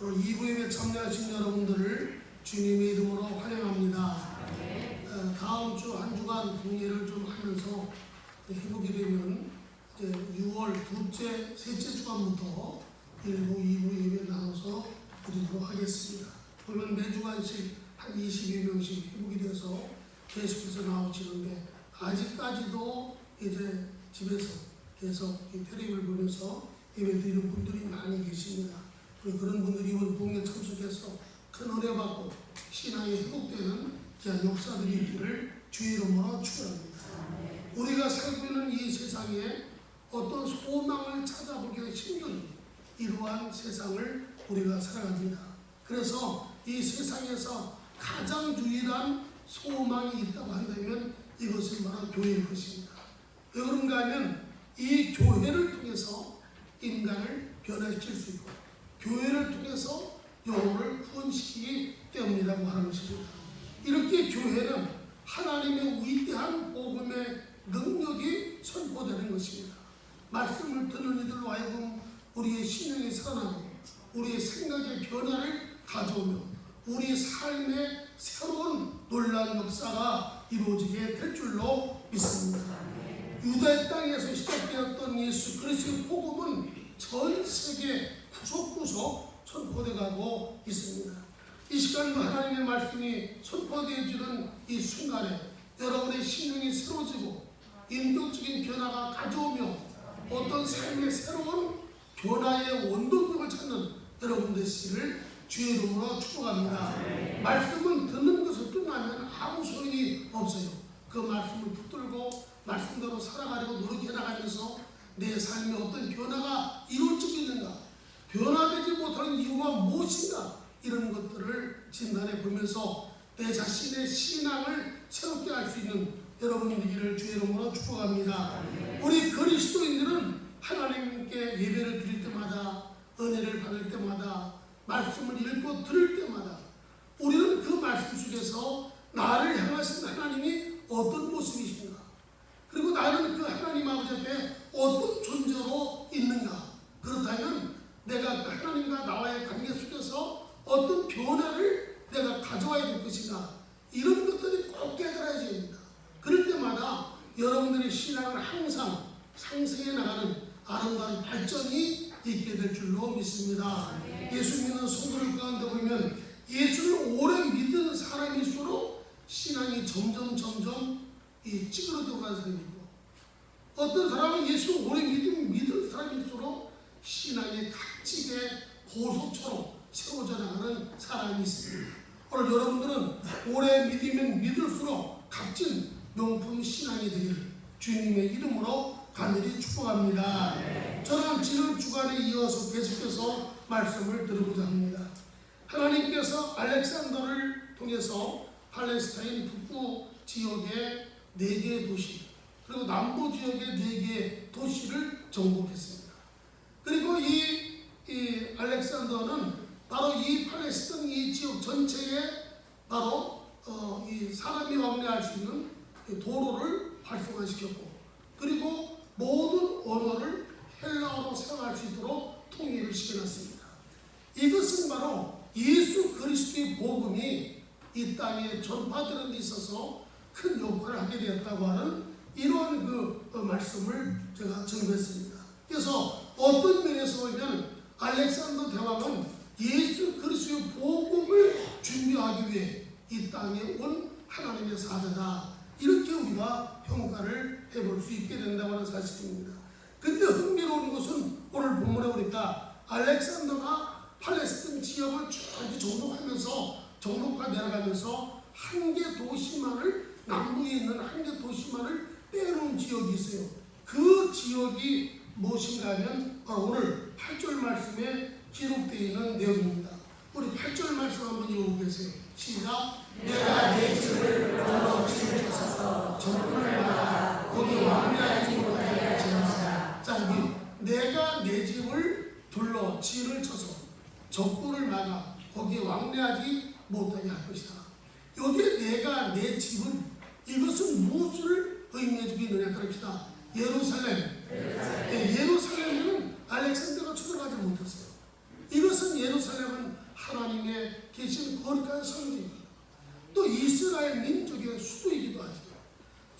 오늘 2부에 참여하신 여러분들을 주님의 이름으로 환영합니다. 다음 주 한 주간 공예를 좀 하면서 해보게 되면 이제 6월 셋째 주간부터 1부, 2부 예배를 나눠서 드리도록 하겠습니다. 그러면 매주간씩 한 22명씩 회복이 돼서 계속해서 나오시는데 아직까지도 이제 집에서 계속 텔레비를 보면서 예배 드리는 분들이 많이 계십니다. 그런 분들이 이번 봉에 참석해서 큰 은혜 받고 신앙이 회복되는 귀한 역사들이 있기를 주의 이름으로 축원합니다. 우리가 살고 있는 이 세상에 어떤 소망을 찾아보기가 힘든 이러한 세상을 우리가 살아갑니다. 그래서 이 세상에서 가장 유일한 소망이 있다고 한다면 이것은 바로 교회일 것입니다. 왜 그런가 하면 이 교회를 통해서 인간을 변화시킬 수 있고 교회를 통해서 영혼을 구원시키기 때문이라고 하는 것입니다. 이렇게 교회는 하나님의 위대한 복음의 능력이 선포되는 것입니다. 말씀을 듣는 이들로 하여금 우리의 심령이 살아나고 우리의 생각의 변화를 가져오며 우리 삶의 새로운 놀라운 역사가 이루어지게 될 줄로 믿습니다. 유대 땅에서 시작되었던 예수 그리스도의 복음은 전 세계 구석구석 선포되어 가고 있습니다. 이 시간도 하나님의 말씀이 선포되어지는 이 순간에 여러분의 심령이 새로워지고 인격적인 변화가 가져오며 어떤 삶의 새로운 변화의 원동력을 찾는 여러분 되시기를 주의 이름으로 축복합니다. 말씀은 듣는 것을 끝나면 아무 소용이 없어요. 그 말씀을 붙들고 말씀대로 살아가려고 노력해 나가면서 내 삶에 어떤 변화가 이루어지고 있는가, 변화되지 못하는 이유가 무엇인가, 이런 것들을 진단해 보면서 내 자신의 신앙을 새롭게 할 수 있는 여러분 되기를 주의 이름으로 축복합니다. 우리 그리스도인들은 하나님께 예배를 드릴 때마다, 은혜를 받을 때마다, 말씀을 읽고 들을 때마다 우리는 그 말씀 속에서 나를 향하신 하나님이 어떤 모습이신가, 그리고 나는 그 하나님 아버지 앞에 어떤 존재로 있는가, 그렇다면 내가 그 하나님과 나와의 관계 속에서 어떤 변화를 내가 가져와야 될 것인가, 이런 것들이 꼭 깨달아야 됩니다. 그럴 때마다 여러분들의 신앙은 항상 상승해 나가는 아름다운 발전이 있게 될 줄로 믿습니다. 예수 믿는 성도들 가운데 보면 예수를 오래 믿는 사람일수록 신앙이 점점 찌그러져 가는 사람이고, 어떤 사람은 예수를 오래 믿는 사람일수록 신앙이 값지게 고소처럼 세워져 나가는 사람이 있습니다. 오늘 여러분들은 오래 믿으면 믿을수록 값진 명품 신앙이 되기를 주님의 이름으로 간절히 축복합니다. 저는 지난 주간에 이어서 계속해서 말씀을 드리고자 합니다. 하나님께서 알렉산더를 통해서 팔레스타인 북부 지역의 4개의 도시, 그리고 남부 지역의 4개의 도시를 정복했습니다. 그리고 이 알렉산더는 바로 이 팔레스타인 이 지역 전체에 바로 이 사람이 왕래할 수 있는 도로를 활성화시켰고, 그리고 모든 언어를 헬라어로 사용할 수 있도록 통일을 시켜놨습니다. 이것은 바로 예수 그리스도의 복음이 이 땅에 전파되는 데 있어서 큰 역할을 하게 되었다고 하는 이러한 그 말씀을 제가 전했습니다. 그래서 어떤 면에서 보면 알렉산더 대왕은 예수 그리스도의 복음을 준비하기 위해 이 땅에 온 하나님의 사자다, 이렇게 우리가 평가를 해볼 수 있게 된다고 하는 사실입니다. 근데 흥미로운 것은 오늘 본문에 보니까 알렉산더가 팔레스타인 지역을 쭉 정복하 내려가면서 한 개 도시만을, 남부에 있는 한 개 도시만을 빼놓은 지역이 있어요. 그 지역이 무엇인가 하면 오늘 8절 말씀에 기록되어 있는 내용입니다. 우리 8절 말씀 한번 읽어보겠어요. 시작. 내가 내 집을 돌로 집을 쳐서 적군을 막아 거기 왕래하지 못하게 할지니라. 자, 여기 내가 내 집을 둘러 진을 쳐서 적군을 막아 거기 왕래하지 못하게 할 것이다. 여기에 내가 내 집은, 이것은 무엇을 의미해주고 있느냐 그럽시다. 예루살렘. 예루살렘에는 알렉산더가 쳐들어가지 못했어요. 이것은 예루살렘은 계신 거룩한 성지입니다. 또 이스라엘 민족의 수도이기도 하죠.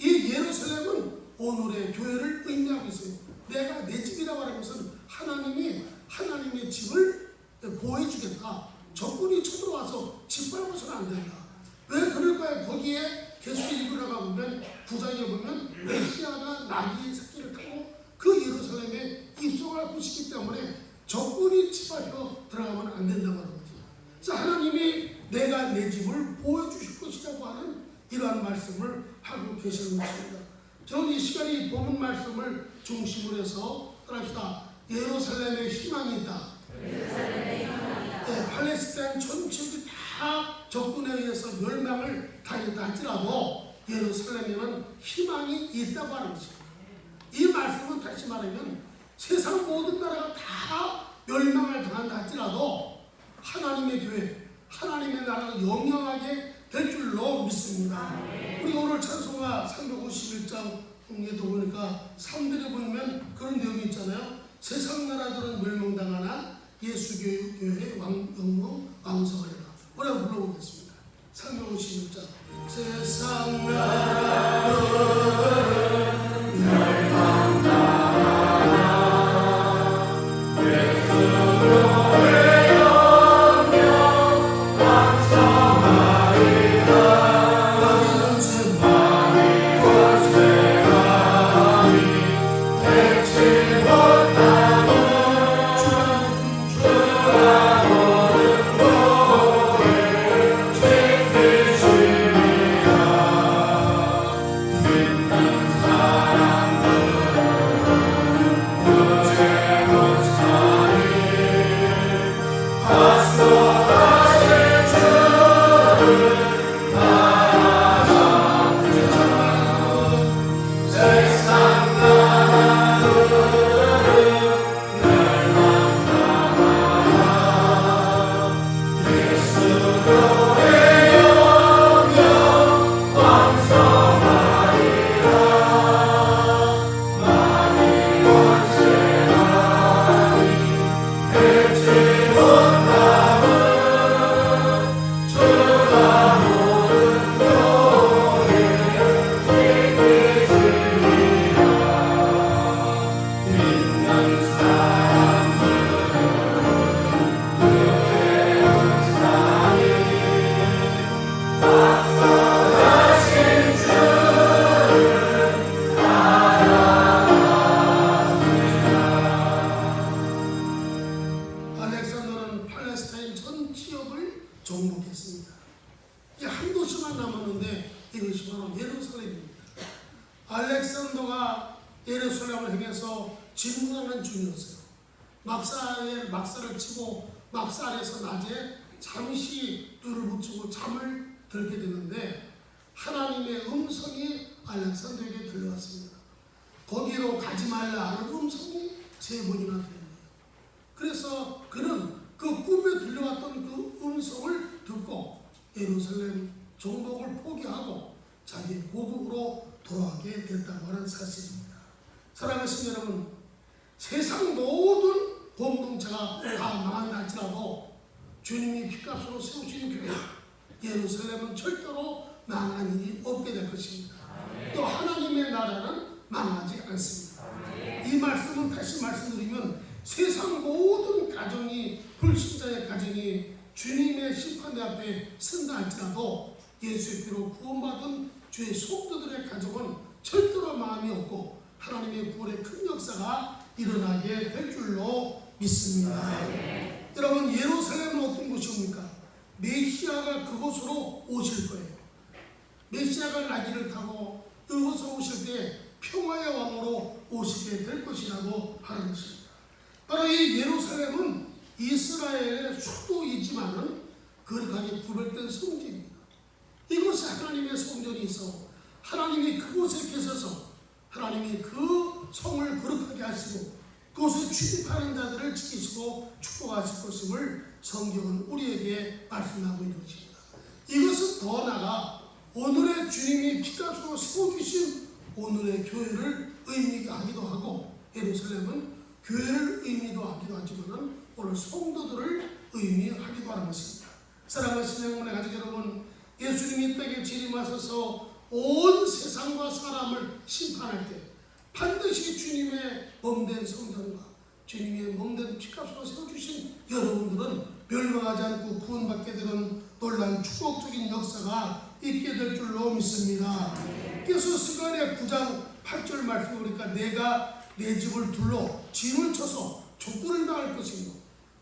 이 예루살렘은 오늘의 교회를 의미하고 있어요. 내가 내 집이라고 하는 것은 하나님이 하나님의 집을 보호해주겠다. 적군이 쳐들어와서 짓밟아서는 안 된다. 왜 그럴까요? 거기에 계속 읽으려가 보면 9장에 보면 메시아가 나귀의 새끼를 타고 그 예루살렘에 입성할 것이기 때문에 적군이 짓밟혀 들어가면 안 된다고 하는 거죠. 그래서 하나님이 내가 내 집을 보호해 주실 것이라고 하는 이러한 말씀을 하고 계시는 것입니다. 저는 이 시간에 이 본문 말씀을 중심으로 해서 따라합시다. 예루살렘에 희망이 있다. 네, 팔레스타인 전체가 다 적군에 의해서 멸망을 당했다 할지라도 예루살렘에는 희망이 있다고 하는 것입니다. 이 말씀은 다시 말하면 세상 모든 나라가 다 멸망을 당한다 할지라도 하나님의 교회, 하나님의 나라가 영영하게 될 줄로 믿습니다. 우리 오늘 찬송가 351장에도 보니까 3절에 보면 그런 내용이 있잖아요. 세상 나라들은 멸망당하나 예수 교회의 영영 왕성하리라. 우리가 불러보겠습니다. 351장. 세상 나라들은 멸망당하나 예수 교회의 영영 왕성하리라. 많이 권세하니 대치 못하고 정복했습니다. 이제 한 도시만 남았는데 이것이 바로 예루살렘입니다. 알렉산더가 예루살렘을 향해서 진군하는 중이었어요. 막사를 치고 막사 아래서 낮에 잠시 눈을 붙이고 잠을 들게 되는데 하나님의 음성이 알렉산더에게 들려왔습니다. 거기로 가지 말라 하는 음성이 3번이나 들립니다. 그래서 그는 그 꿈에 들려왔던 그 음성을 듣고 예루살렘 정복을 포기하고 자기 고국으로 돌아가게 됐다고 하는 사실입니다. 사랑하시는 여러분, 세상 모든 공동체가 다 망한다 할지라도 주님이 피값으로 세우신 교회 예루살렘은 절대로 망한 일이 없게 될 것입니다. 또 하나님의 나라는 망하지 않습니다. 이 말씀은 다시 말씀드리면 세상 모든 가정이 불신자의 가정이 주님의 심판대 앞에 쓴다 할지라도 예수의 피로 구원받은 주의 성도들의 가족은 절대로 마음이 없고 하나님의 구원의 큰 역사가 일어나게 될 줄로 믿습니다. 여러분, 예루살렘은 어떤 곳입니까? 메시아가 그곳으로 오실 거예요. 메시아가 나귀를 타고 그곳에 오실 때 평화의 왕으로 오시게 될 것이라고 하는 것입니다. 바로 이 예루살렘은 이스라엘의 수도이지만은 거룩하게 구별된 성전입니다. 이곳에 하나님의 성전이 있어 하나님이 그곳에 계셔서 하나님이 그 성을 거룩하게 하시고 그곳에 출입하는 자들을 지키시고 축복하실 것임을 성경은 우리에게 말씀하고 있는 것입니다. 이것은 더 나아가 오늘의 주님이 피값으로 세워주신 오늘의 교회를 의미하기도 하고 예루살렘은 교회를 의미도 하기도 하지만 오늘 성도들을 의미하기도 하는 것입니다. 사랑하시는 영혼의 가족 여러분, 예수님이 이 땅에 재림하셔서 온 세상과 사람을 심판할 때 반드시 주님의 몸된 성전과 주님의 몸된 피값으로 세워주신 여러분들은 멸망하지 않고 구원받게 되는 놀라운 축복적인 역사가 있게 될 줄로 믿습니다. 그래서 스가랴 9장 8절 말씀에 보니까 내가 내 집을 둘러 진을 쳐서 족군을 당할 것이며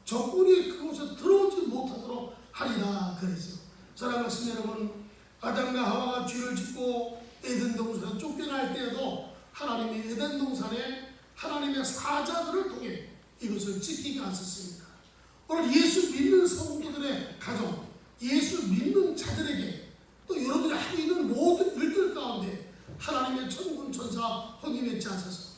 적군이 그곳에 들어오지 못하도록 하리라 그랬어요. 사랑하시는 여러분, 아담과 하와가 죄를 짓고 에덴 동산에 쫓겨날 때에도 하나님이 에덴 동산에 하나님의 사자들을 통해 이것을 지키게 하셨습니다. 오늘 예수 믿는 성도들의 가정, 예수 믿는 자들에게 또 여러분이 하고 있는 모든 일들 가운데 하나님의 천군 천사 허기맺지 하셔서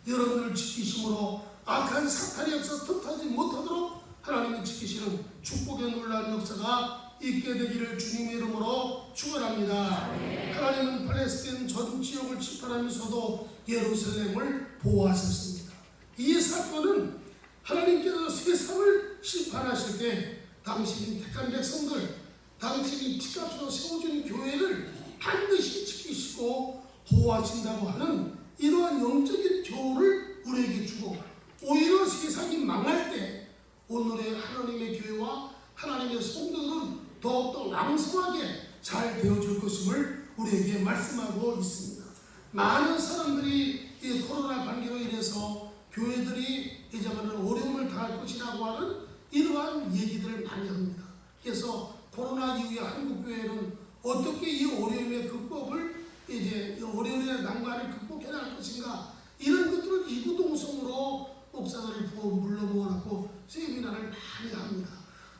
여러분을 지키심으로 악한 사탄의 역사 틈타지 못하도록 하나님이 지키시는 축복의 놀라운 역사가 있게 되기를 주님의 이름으로 축원합니다. 하나님은 팔레스타인 전 지역을 심판하면서도 예루살렘을 보호하셨습니다. 이 사건은 하나님께서 세상을 심판하실 때 당신이 택한 백성들, 당신이 피값으로 세워준 교회를 반드시 지키시고 보호하신다고 하는 이러한 영적인 교훈을 우리에게 주고, 오히려 세상이 망할 때 오늘의 하나님의 교회와 하나님의 성도들은 더욱더 왕성하게 잘 되어줄 것임을 우리에게 말씀하고 있습니다. 많은 사람들이 이 코로나 관계로 인해서 교회들이 이제는 어려움을 당할 것이라고 하는 이러한 얘기들을 많이 합니다. 그래서 코로나 이후에 한국교회는 어떻게 이 어려움의 극복을 이제 어려움의 난관을 극복해 나갈 것인가, 이런 것들을 이구동성으로 목사들을 불러 모아놓고 세미나를 많이 합니다.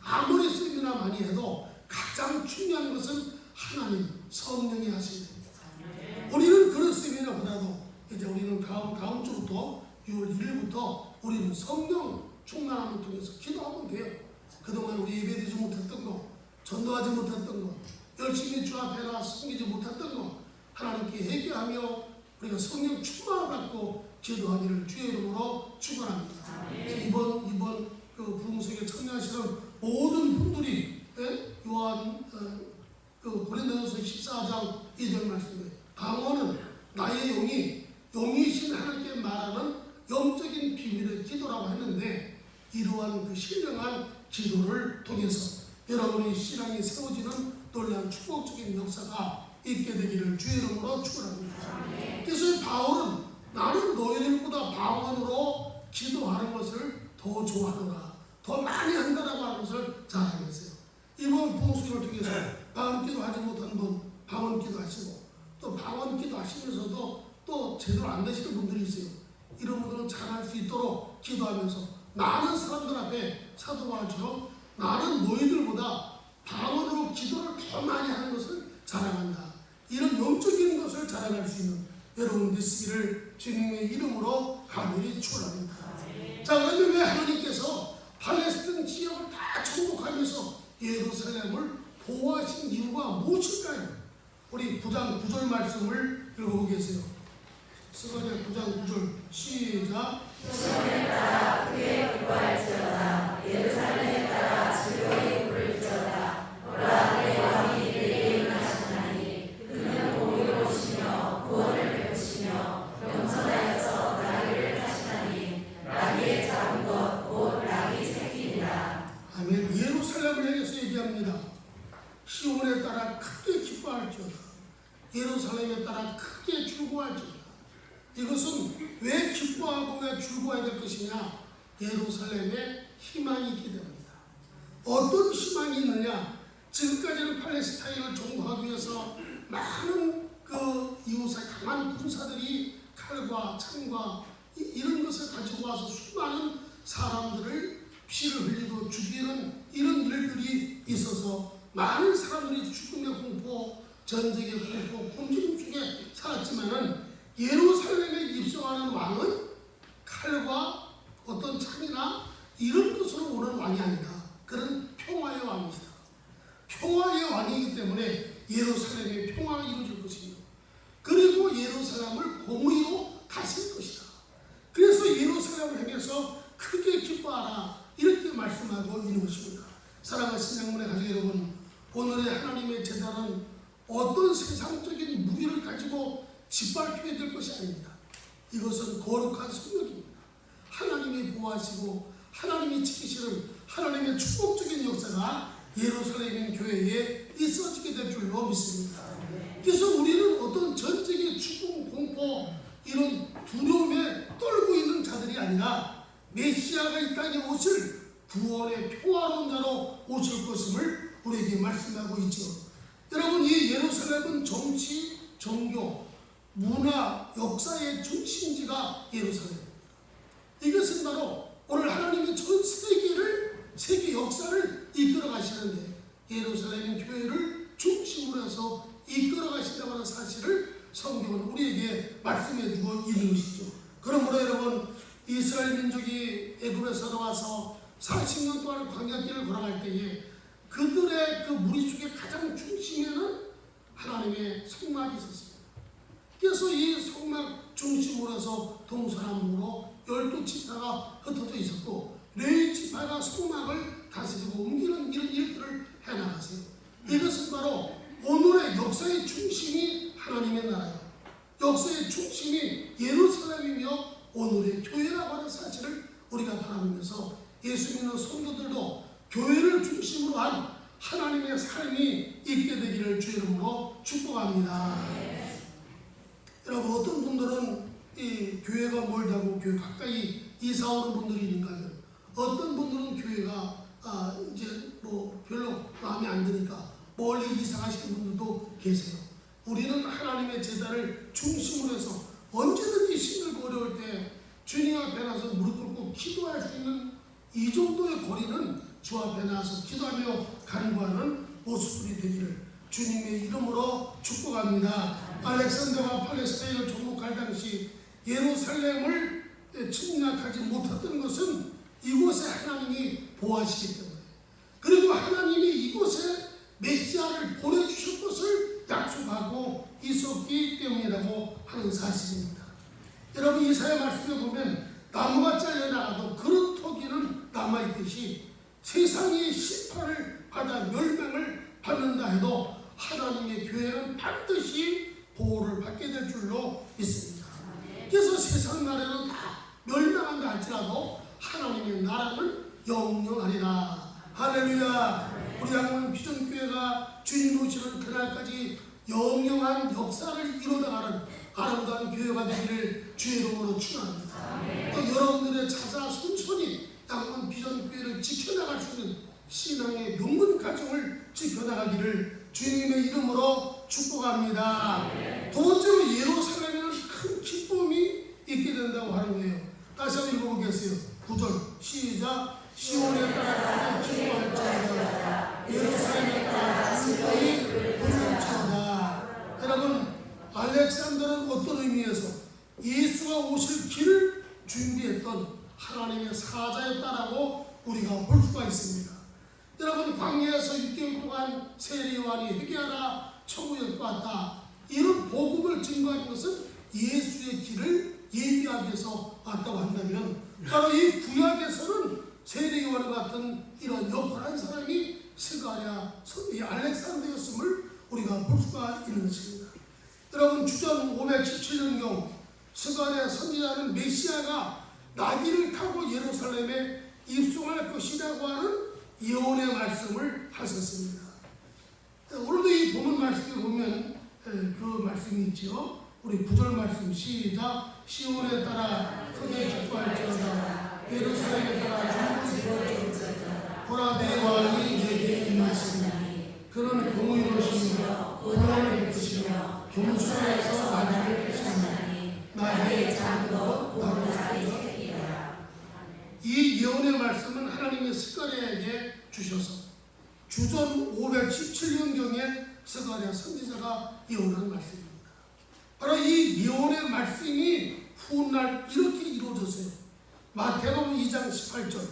아무리 세미나 많이 해도 가장 중요한 것은 하나님 성령이 하셔야 됩니다. 우리는 그런 세미나보다도 이제 우리는 다음 주부터 6월 1일부터 우리는 성령 충만함을 통해서 기도하면 돼요. 그동안 우리 예배드리지 못했던 거, 전도하지 못했던 거, 열심히 주 앞에 나와서 섬기지 못했던 거 하나님께 회개하며 우리가 성령 충만을 받고 기도하기를 주의 이름으로 축원합니다. 이번 그 부흥성에 참여하시는 모든 분들이 요한 고린도전서 14장 2절 말씀에 방언은 나의 영이신 하나님께 말하는 영적인 비밀의 기도라고 했는데, 이러한 그 신령한 기도를 통해서 여러분의 신앙이 세워지는 놀라운 축복적인 역사가 있게 되기를 주의 이름으로 축원합니다. 그래서 바울은 나는 너희들보다 방언으로 기도하는 것을 더 좋아하노라, 더 많이 한다라고 하는 것을 잘 알고 있어요. 이번 부흥수를 통해서 방언 기도하지 못한 분 방언 기도하시고, 또 방언 기도하시면서도 또 제대로 안 되시는 분들이 있어요. 이런 분들은 잘할 수 있도록 기도하면서 많은 사람들 앞에 사도 바울처럼 나는 너희들보다 방언으로 기도를 더 많이 하는 것을 자랑한다, 이런 영적인 것을 자랑할 수 있는 여러분 되시기를 주님의 이름으로 간절히 축원합니다. 자, 그런데 왜 하나님께서 팔레스타인 지역을 다 정복하면서 예루살렘을 보호하신 이유가 무엇일까요? 우리 9장 9절 말씀을 읽어보겠어요. 스가랴 9장 9절 시작. 시온에 따라 크게 기뻐할지어다. 예루살렘에 따라 즐거이 부를지어다. 보라, 내 왕이 내게 임하시나니 그는 공의로우시며 구원을 베푸시며 겸손하여서 나귀를 타시나니 나귀의 작은 것 곧 나귀 새끼니라. 아멘. 예루살렘을 향해서 얘기합니다. 시온에 따라 크게 기뻐할지어다. 예루살렘에 따라 크게 즐거워할지어다. 이것은 왜 기뻐하고 왜 즐거워야 될 것이냐? 예루살렘에 희망이 있기 때문이다. 어떤 희망이 있느냐? 지금까지는 팔레스타인을 정복하기 위해서 많은 그 이웃의 강한 군사들이 칼과 창과 이런 것을 가지고 와서 수많은 사람들을 피를 흘리고 죽이는 이런 일들이 있어서 많은 사람들이 죽음의 공포, 전쟁의 공포, 굶주림 속에 살았지만은 예루살렘에 입성하는 왕은 칼과 어떤 창이나 이런 것으로 오는 왕이 아니다. 그런 평화의 왕이다. 평화의 왕이기 때문에 예루살렘의 평화가 이루어질 것이며, 그리고 예루살렘을 공의로 다스릴 것이다. 그래서 예루살렘을 향해서 크게 기뻐하라, 이렇게 말씀하고 있는 것입니다. 사랑하신 양문의 가족 여러분, 오늘의 하나님의 제단은 어떤 세상적인 무기를 가지고 짓밟혀야 될 것이 아닙니다. 이것은 거룩한 성령입니다. 하나님이 보호하시고 하나님이 지키시는 하나님의 축복적인 역사가 예루살렘 교회에 있어지게 될 줄로 믿습니다. 그래서 우리는 어떤 전쟁의 죽음, 공포, 이런 두려움에 떨고 있는 자들이 아니라 메시아가 이 땅에 오실 구원의 평화로운 자로 오실 것임을 우리에게 말씀하고 있죠. 여러분, 이 예루살렘은 정치, 종교, 문화, 역사의 중심지가 예루살렘입니다. 이것은 바로 오늘 하나님이 전 세계를, 세계 역사를 이끌어 가시는데 예루살렘 교회를 중심으로 해서 이끌어 가신다고 하는 사실을 성경은 우리에게 말씀해 주고 있는 것이죠. 그러므로 여러분, 이스라엘 민족이 애굽에서 나와서 40년 동안 광야길을 걸어갈 때에 그들의 그 무리 중에 가장 중심에는 하나님의 성막이 있었습니다. 그래서 이 성막 중심으로 해서 동서남북으로 12지파가 흩어져 있었고 레위 지파가 성막을 다스리고 옮기는 이런 일들을 해나가세요. 이것은 바로 오늘의 역사의 중심이 하나님의 나라예요. 역사의 중심이 예루살렘이며 오늘의 교회라고 하는 사실을 우리가 바라보면서 예수 믿는 성도들도 교회를 중심으로 한 하나님의 삶이 있게 되기를 주의 이름으로 축복합니다. 여러분, 어떤 분들은 이 교회가 멀다고 교회 가까이 이사 오는 분들이 있는가 하면 어떤 분들은 교회가 이제 뭐 별로 마음에 안 드니까 멀리 이사 가시는 분들도 계세요. 우리는 하나님의 제단을 중심으로 해서 언제든지 힘들고 어려울 때 주님 앞에 나서 무릎 꿇고 기도할 수 있는 이 정도의 거리는 주 앞에 나서 기도하며 간구하는 모습들이 되기를 주님의 이름으로 축복합니다. 알렉산더가 팔레스타인을 정복할 당시 예루살렘을 침략하지 못했던 것은 이곳에 하나님이 보호하시기 때문에, 그리고 하나님이 이곳에 메시아를 보내주실 것을 약속하고 있었기 때문이라고 하는 사실입니다. 여러분, 이사야 말씀에 보면 나무가 잘려나가도 그릇 토기는 남아있듯이 세상이 심판을 받아 멸망을 받는다 해도 하나님의 교회는 반드시 보호를 받게 될 줄로 믿습니다. 그래서 세상 나라는 다 멸망한다 할지라도 하나님의 나라는 영영하리라. 할렐루야. 우리 양문 비전교회가 주님 오시는 그날까지 영영한 역사를 이루어나가는 아름다운 교회가 되기를 주의 이름으로 축원합니다. 또 여러분들의 찾아 손손이 양문 비전교회를 지켜나갈 수 있는 신앙의 명문 가정을 지켜나가기를 주님의 이름으로 축복합니다. 두 번째로 예루살렘에는 큰 기쁨이 있게 된다고 하는 거예요. 다시 한번 읽어보겠어요. 9절 시작. 시온에 따라 기뻐할지어다 예루살렘에 따라 즐거이 부를지어다. 여러분, 알렉산더는 어떤 의미에서 예수가 오실 길을 준비했던 하나님의 사자였다라고 우리가 볼 수가 있습니다. 여러분, 광야에서 6개월 동안 세례요한이 회개하라 천국에 왔다, 이런 복음을 증거하는 것은 예수의 길을 예비하기 위해서 왔다고 한다면, 바로 이 구약에서는 세례요한과 같은 이런 역할한 사람이 스가랴, 알렉산더였음을 우리가 볼 수가 있는 것입니다. 여러분, 주전 517년경 스가랴 선지자는 메시아가 나귀를 타고 예루살렘에 입성할 것이라고 하는 예언의 말씀을 하셨습니다. 오늘도 이 본문 말씀에 보면 그 말씀이 있죠. 우리 9절 말씀 시작. 시온에 따라 크게 기뻐할지어다 예루살렘에 따라 주를 부를지어다 보라, 내 왕이 내게 임하시나니 그는 공의로우시며 구원을 베푸시며 겸손해서 나를 펴시나니 나의 장도 나를 새기라. 이 예언의 말씀은 하나님의 스가랴에게 주셔서 주전 517년경에 스가랴 선지자가 예언한 말씀입니다. 바로 이 예언의 말씀이 훗날 이렇게 이루어졌어요. 마태복음 2장 18절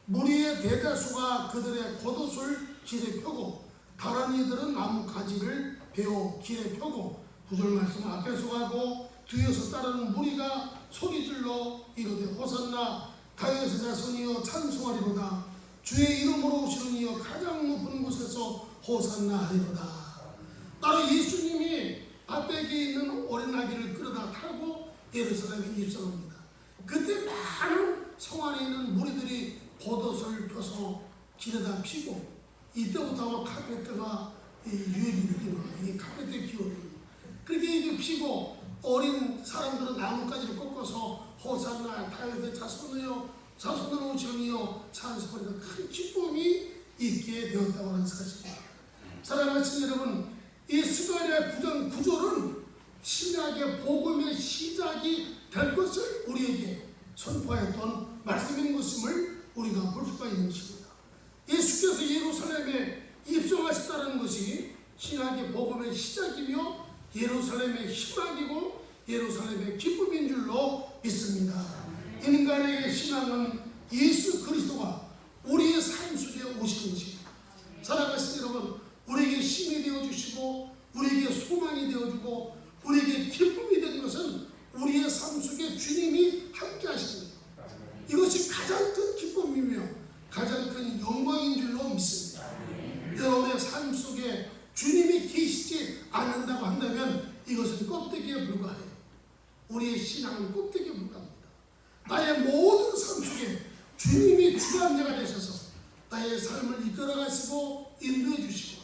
무리의 대다수가 그들의 겉옷을 길에 펴고 다른 이들은 나무 가지를 베어 길에 펴고, 9절 말씀 앞에서 가고 뒤에서 따르는 무리가 소리질러 이르되 호산나 다윗의 자손이여 찬송하리로다 주의 이름으로 오시는 이여 가장 높은 곳에서 호산나 하리로다. 바로 예수님이 밭백에 있는 어린 아기를 끌어다 타고 예루살렘에 입성합니다. 그때 많은 성 안에 있는 무리들이 겉옷을 펴서 길에다 피고, 이때부터 아마 카페트가 유행이 되는 거예요. 이 카페트 기원이. 그렇게 이게 피고 어린 사람들은 나뭇가지를 꺾어서 호산나 다윗의 자손으로 오시니여 찬송하니까 큰 기쁨이 있게 되었다고 하는 사실입니다. 사랑하는 여러분, 이 스가랴 9장 9절은 신약의 복음의 시작이 될 것을 우리에게 선포했던 말씀인 것임을 우리가 볼 수가 있는 것입니다. 예수께서 예루살렘에 입성하셨다는 것이 신약의 복음의 시작이며 예루살렘의 희망이고 예루살렘의 기쁨인 줄로 믿습니다. 인간에게 신앙은 예수 그리스도가 우리의 삶 속에 오시는 것입니다. 사랑하시는 여러분, 우리에게 힘이 되어주시고 우리에게 소망이 되어주고 우리에게 기쁨이 되는 것은 우리의 삶 속에 주님이 함께 하시는 거예요. 이것이 가장 큰 기쁨이며 가장 큰 영광인 줄로 믿습니다. 여러분의 삶 속에 주님이 계시지 않는다고 한다면 이것은 껍데기에 불과해요. 우리의 신앙은 껍데기에 불과합니다. 나의 모든 삶 속에 주님이 주관자가 되셔서 나의 삶을 이끌어가시고 인도해 주시고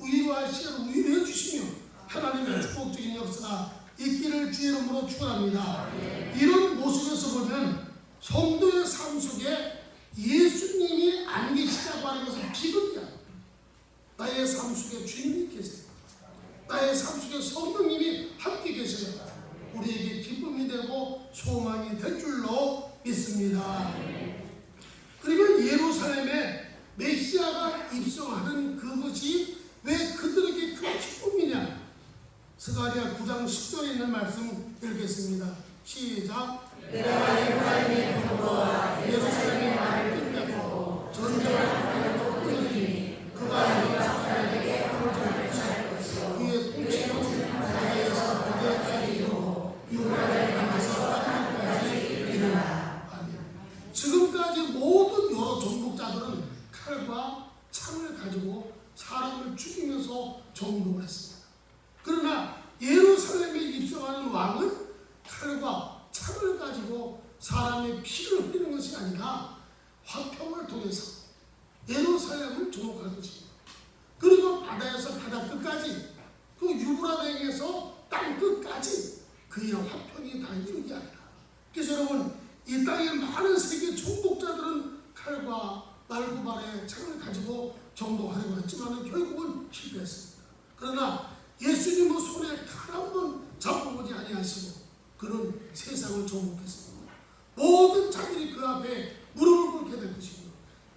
위로하시고 위로해 주시며 하나님의 축복적인 역사가 있기를 주의 이름으로 축원합니다. 이런 모습에서 보면 성도의 삶 속에 예수님이 안 계시다고 하는 것은 비극이야. 나의 삶 속에 주님이 계세요. 나의 삶 속에 성령님이 함께 계셔요. 우리에게 기쁨이 되고 소망이 될 줄로 믿습니다. 그리고 예루살렘에 메시아가 입성하는 그것이 왜 그들에게 큰 기쁨이냐? 스가랴 9장 10절에 있는 말씀 읽겠습니다. 시작. 내가 예루살렘의 경고와 예루살렘의 말을 끝내고 전쟁을 하고 끊으니 그가 네가 사람에게 한물을 취할 것이요 그의 통치는 나라에서 고대까지 이루고 유다를 향해서 하늘까지 이르라. 아멘. 지금까지 모든 여러 정복자들은 칼과 창을 가지고 사람을 죽이면서 정복을 했습니다. 그러나 예루살렘에 입성하는 왕은 칼과 창을 가지고 사람의 피를 흘리는 것이 아니라 화평을 통해서 예루살렘을 정복할 것입니다. 그리고 바다에서 바다 끝까지, 그 유브라데에서 땅 끝까지 그의 화평이 다 이루게 하리라. 그래서 여러분, 이 땅의 많은 세계 정복자들은 칼과 말구발의 창을 가지고 정복하려고 했지만 결국은 실패했습니다. 그러나 예수님은 손에 칼 한 번 잡아보지 아니하시고 그는 세상을 정복했습니다. 모든 자들이 그 앞에 무릎을 꿇게 될 것이며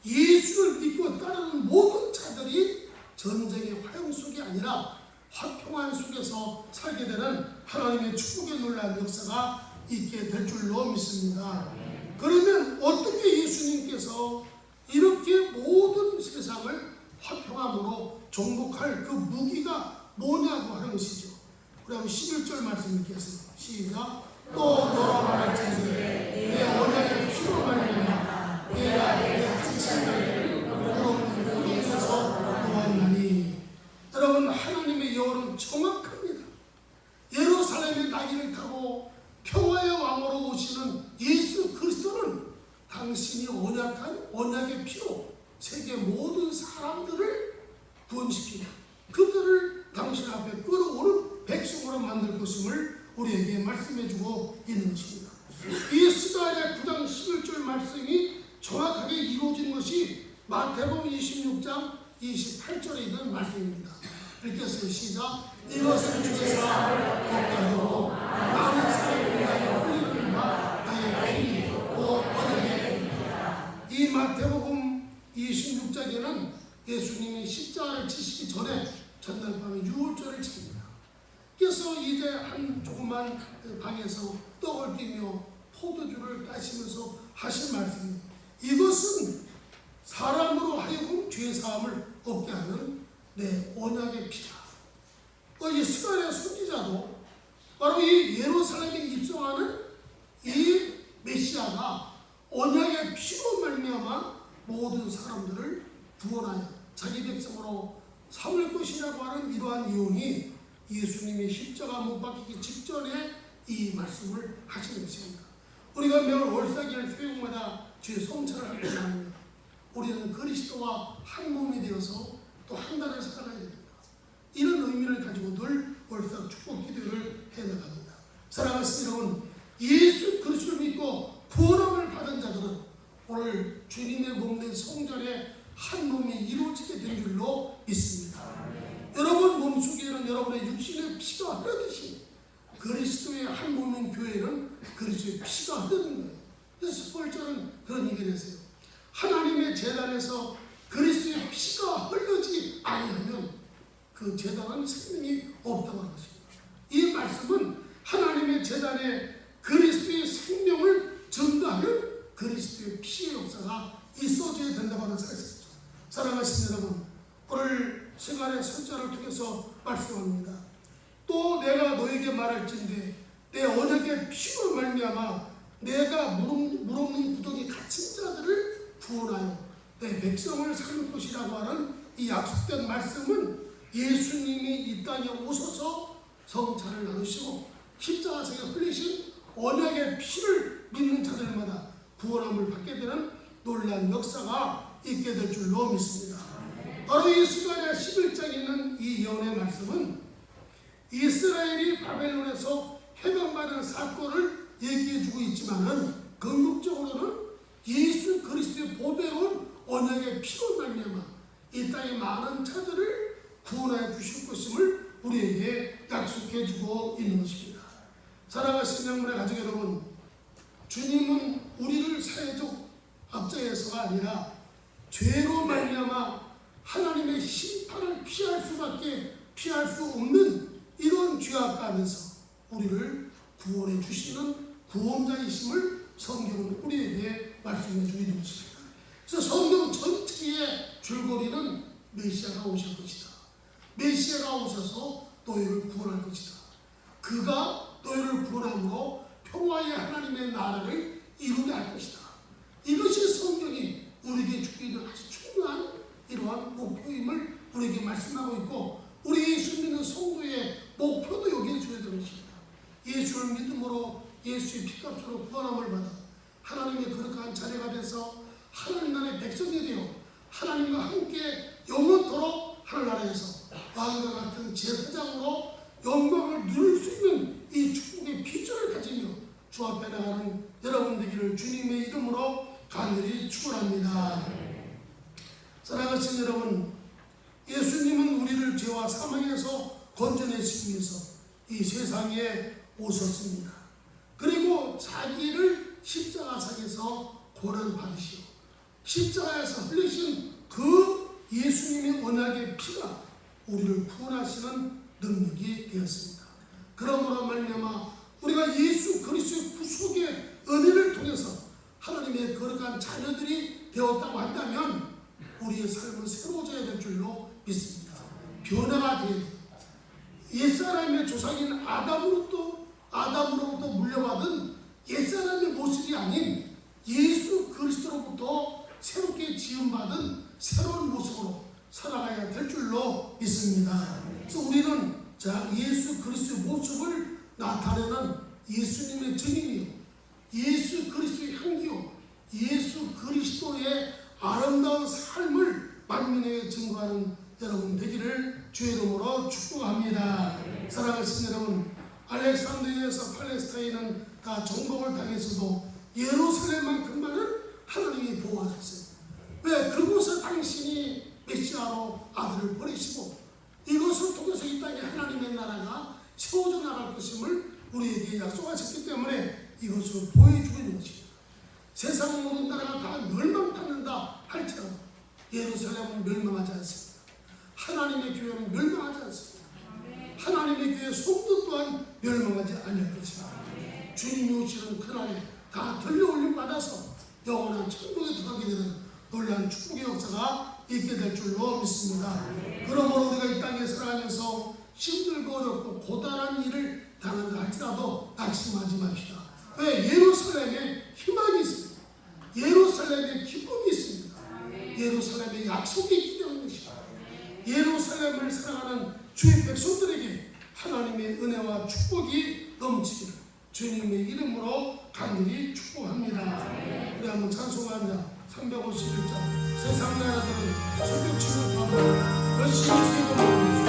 예수를 믿고 따르는 모든 자들이 전쟁의 화형 속이 아니라 화평한 속에서 살게 되는 하나님의 축복의 놀라운 역사가 있게 될 줄로 믿습니다. 그러면 어떻게 예수님께서 이렇게 모든 세상을 화평함으로 정복할 그 무기가 뭐냐고 하는 것이죠. 우리 한번 11절 말씀 읽겠습니다. 시작. 또 너와 말할지니 내 언약의 피로 말미암아 내가 내게 하신 일을 무릎 꿇고 있어서 노하나니. 여러분, 하나님의 여호는 정확합니다. 예루살렘의 나귀를 타고 평화의 왕으로 오시는 예수 그리스도는 당신이 언약한 언약의 피로 세계 모든 사람들을 구원시키며 그들을 당신 앞에 끌어오는 백성으로 만들 것임을 우리에게 말씀해주고 있는 것입니다. 이 스가랴 9장 11절 말씀이 정확하게 이루어진 것이 마태복음 26장 28절에 있는 말씀입니다. 읽겠어요. 시작. 이것은 주의 사랑을 격려하고 많은 사람을 위하여 흘리는 바 나의 피니 또 언약의 피니라. 이 마태복음 26장에는 예수님이 십자가를 지시기 전에 전날 밤에 유월절을 지킵니다. 그래서 이제 한 조그만 방에서 떡을 띄며 포도주를 따시면서 하신 말씀입니다. 이것은 사람으로 하여금 죄사함을 얻게 하는 내 언약의 피다. 이 스가랴 선지자도 바로 이 예루살렘에 입성하는 이 메시아가 언약의 피로 말미암아 모든 사람들을 구원하여 자기 백성으로 삼을 것이라고 하는 이러한 내용이 예수님이 십자가 못 박히기 직전에 이 말씀을 하시는 것입니다. 우리가 매월 월사기를 수요일마다 주의 성찬을 하고 있습니다. 우리는 그리스도와 한 몸이 되어서 또 한 달을 살아가야 됩니다. 이런 의미를 가지고 늘 월사 축복 기도를 해나갑니다. 사랑하는 여러분, 예수 그리스도를 믿고 구원함을 받은 자들은 오늘 주님의 몸된 성전에 한 몸이 이루어지게 된 줄로 믿습니다. 여러분 몸속에는 여러분의 육신의 피가 흐르듯이 그리스도의 한 몸인 교회는 그리스도의 피가 흐르는 거예요. 그래서 스포일자는 그런 얘기를 했어요. 하나님의 제단에서 그리스도의 피가 흐르지 아니하면 그 제단은 생명이 없다고 하는 것입니다. 이 말씀은 하나님의 제단에 그리스도의 생명을 전가하는 그리스도의 피의 역사가 있어져야 된다고 하는 사실이죠. 사랑하시는 여러분, 오늘 생활의 선자를 통해서 말씀합니다. 또 내가 너에게 말할진대 내 언약의 피로 말미암아 내가 물없는 구덩이 갇힌 자들을 구원하여 내 백성을 살릴 것이라고 하는 이 약속된 말씀은 예수님이 이 땅에 오셔서 성찬을 나누시고 십자가상에 흘리신 언약의 피를 믿는 자들마다 구원함을 받게 되는 놀라운 역사가 있게 될 줄로 믿습니다. 바로 이 스가랴 11장에 있는 이 예언의 말씀은 이스라엘이 바벨론에서 해방받은 사건을 얘기해주고 있지만은 궁극적으로는 예수 그리스도의 보배로운 언약의 피로 말미암아 이 땅의 많은 자들을 구원하여 주실 것임을 우리에게 약속해주고 있는 것입니다. 사랑하시는 영문의 가족 여러분, 주님은 우리를 사회적 압제에서가 아니라 죄로 말미암아 하나님의 심판을 피할 수 없는 이런 죄악 가운데서 우리를 구원해 주시는 구원자이심을 성경은 우리에게 말씀해 주고 있는 것입니다. 그래서 성경 전체의 줄거리는 메시아가 오실 것이다. 메시아가 오셔서 너희를 구원할 것이다. 그가 너희를 구원함으로 평화의 하나님의 나라를 이루게 할 것이다. 이것이 성경이 우리에게 주고 있는 아주 중요한 이러한 목표임을 우리에게 말씀하고 있고, 우리 예수 믿는 성도의 목표도 여기에 줘야 되는 것입니다. 예수를 믿음으로 예수의 피값으로 구원함을 받아 하나님의 거룩한 자녀가 돼서 하나님 나라의 백성이 되어 하나님과 함께 영원토록 하늘나라에서 왕과 같은 제사장으로 영광을 누릴 수 있는 이 축복의 비전을 가지며 주 앞에 나가는 여러분 되기를 주님의 이름으로 간절히 축원합니다. 사랑하신 여러분, 예수님은 우리를 죄와 사망에서 건져내시기 위해서 이 세상에 오셨습니다. 그리고 자기를 십자가상에서 고난받으시오 십자가에서 흘리신 그 예수님의 언약의 피가 우리를 구원하시는 능력이 되었습니다. 그러므로 말미암아 우리가 예수 그리스도의 구속의 은혜를 통해서 하나님의 거룩한 자녀들이 되었다고 한다면 우리의 삶은 새로워져야 될 줄로 믿습니다. 변화가 되어야 돼요. 옛사람의 조상인 아담으로부터 물려받은 옛사람의 모습이 아닌 예수 그리스도로부터 새롭게 지음받은 새로운 모습으로 살아가야 될 줄로 믿습니다. 그래서 우리는 예수 그리스도의 모습을 나타내는 예수님의 증인이요, 예수 그리스도의 향기요, 예수 그리스도의 아름다운 삶을 만민에게 증거하는 여러분 되기를 주의 이름으로 축복합니다. 사랑하신 여러분, 알렉산드리아에서 팔레스타인은 다 정복을 당했어도 예루살렘만큼만은 하나님이 보호하셨어요. 왜? 그곳에 당신이 메시아로 아들을 보내시고 이것을 통해서 이 땅에 하나님의 나라가 세워져 나갈 것임을 우리에게 약속하셨기 때문에 이것을 보여주고 있는 것입니다. 세상 모든 나라가 다 멸망받는다 할지라도 예루살렘은 멸망하지 않습니다. 하나님의 교회는 멸망하지 않습니다. 하나님의 교회 성도 또한 멸망하지 않을 것입니다. 주님이 오시는 그날에 다 들려올림 받아서 영원한 천국에 들어가게 되는 놀라운 축복의 역사가 있게 될 줄로 믿습니다. 그러므로 우리가 이 땅에 살아가면서 힘들고 어렵고 고단한 일을 당한다 할지라도 낙심하지 맙시다. 왜? 예루살렘에 희망이 있습니다. 예루살렘에 기쁨이 있습니다. 예루살렘의 약속이 있기 때문입니다. 예루살렘을 살아가는 주의 백성들에게 하나님의 은혜와 축복이 넘치기를 주님의 이름으로 간절히 축복합니다. 우리 한번 찬송하자. 351장 세상 나라들은 설교치는 바로 열심히 세금을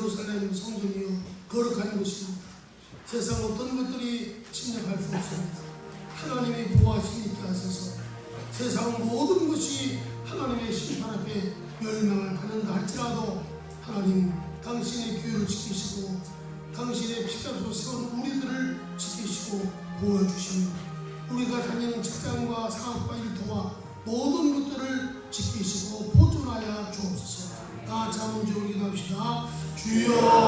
예루살렘 성전이요 거룩한 곳입니다. 세상 어떤 것들이 침략할 수 없습니다. 하나님의 보호하심이 있게 하셔서 세상 모든 것이 하나님의 심판 앞에 멸망을 받는다 할지라도 하나님 당신의 교회를 지키시고 당신의 피값으로 세운 우리들을 지키시고 보호해주십니다. 우리가 다니는 직장과 사업과 일터와 모든 것들을 지키시고 보존하여 주옵소서. 다 같이 한번 기도합시다. 주여